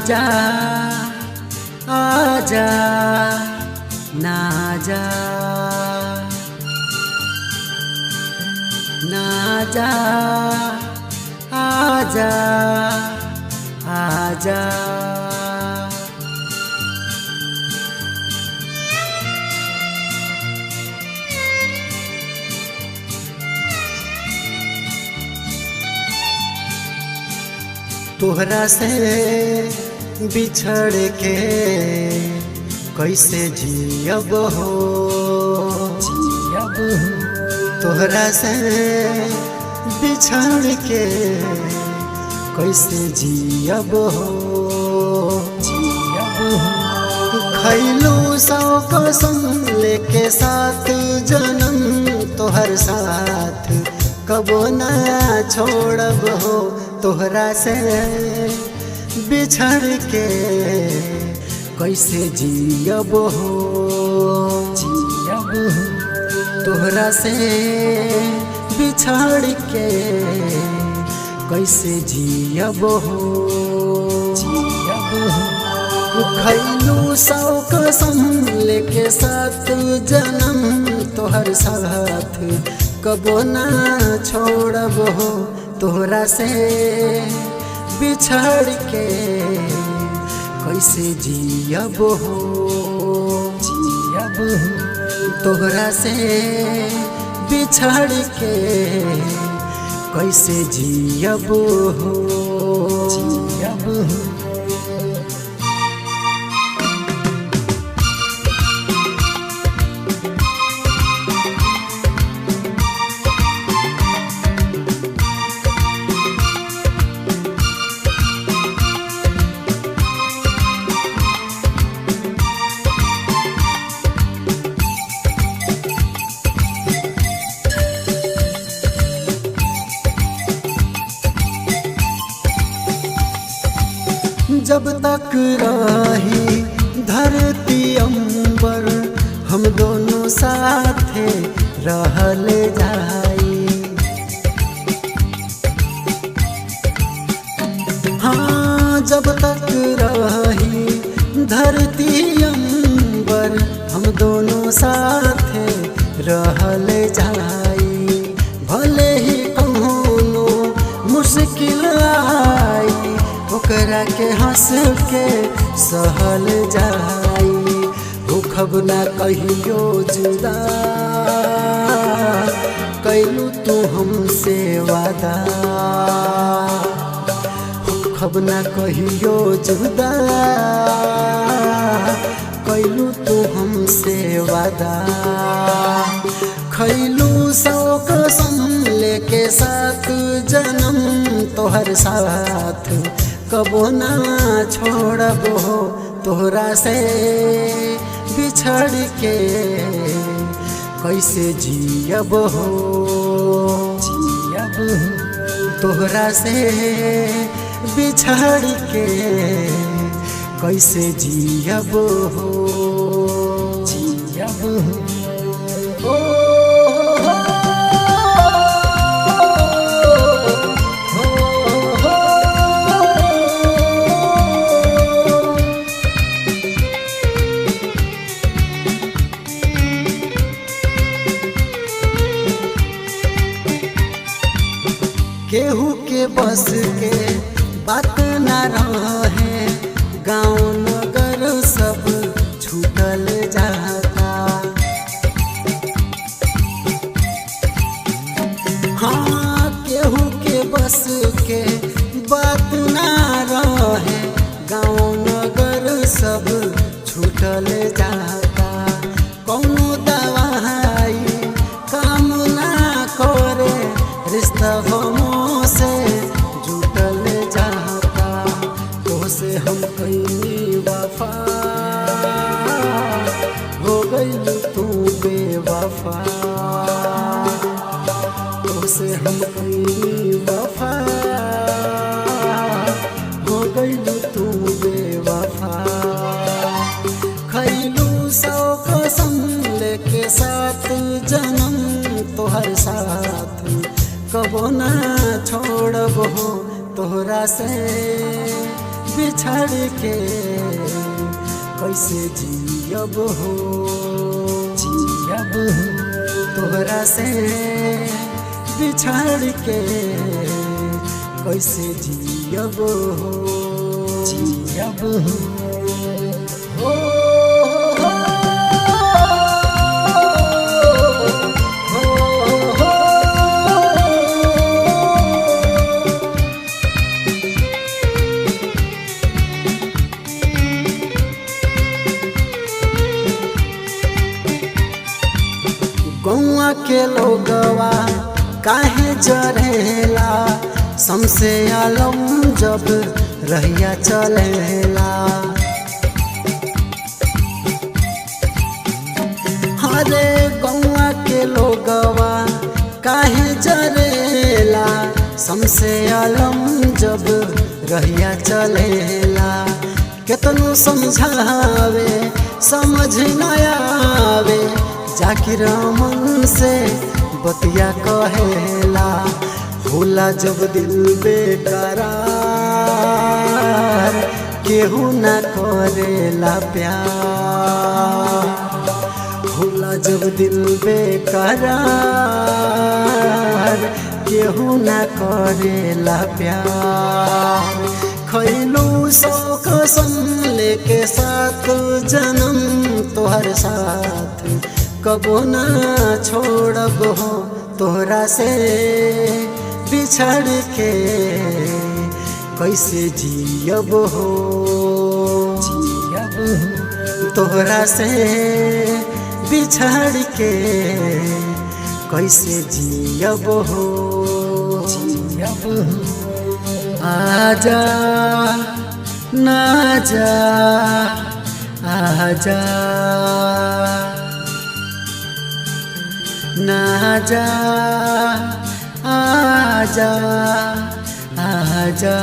जा आजा ना जा ना जा आजा आजा तोहरा से बिछड़ के कैसे जियब हो जियब हो तोहरा से बिछड़ के कैसे जियब हो जियब हो खैलू सौ कसम लेके साथ जन्म तोहर साथ कबो ना छोड़ब हो तोहरा से बिछड़ के कैसे जियब हो जियब हो तोहरा से बिछड़ के कैसे जियब हो जियब हो खैलू सौ कसम लेके साथ जन्म तोहर साथ कबो ना छोड़ब हो तोहरा से बिछड़ के कैसे जियब हो जियब हो तोहरा से बिछड़ के कैसे जियब हो जियब हो जब तक रही धरती अंबर हम दोनों साथे रहल जाई हाँ जब तक रही धरती अंबर हम दोनों साथे रहल जाई भले ही कौनो मुश्किल आई ओकरा के हंस के सहल जाई भूखब ना कहियो जुदा कैलू तू हमसे वादा भूखब ना कहियो जुदा कैलू तू हमसे वादा खैलू सौ कसम लेके साथ जन्म तोहर साथ कबो ना छोड़ब हो तोहरा से बिछड़ के कैसे जियब हो जियब हो तोहरा से बिछड़ के कैसे जियब हो जियब हो केहू के बस के बात न रहे गाँव नगर सब छूटल जाता हाँ केहू के बस के बात न रहे गाँव नगर सब छूटल जाता कौनो दवाई काम ना करे रिश्ता हमों से जुटल जाता तो से हम कई वफा हो गई तू बेवफा तो से हम कई वफा हो गई तू बेवफा खैलू सौ कसम लेके साथ जन्म तोहर साथ कबो ना छोड़ब हो तोहरा से बिछड़ के कैसे जियब हो तोहरा से बिछड़ के कैसे जियब हो गौआ के लोगवा काहे जरेला शमसे आलम जब रहिया चलेला हरे गौआ के लोगवा काहे जरेला शमसे आलम जब रहिया चलेला केतनो समझावे समझ न आवे जाकिर मन से बतिया कहेला होला जब दिल बेकरार केहू न करेला प्यार होला जब दिल बेकरार केहू न करेला प्यार खैलू सो कसम लेके साथ जन्म तोहर साथ कबो ना छोड़ब हो तोहरा से बिछड़ के कैसे जियब हो तोहरा से बिछड़ के कैसे जियब हो आजा ना जा आजा ना जा आजा आजा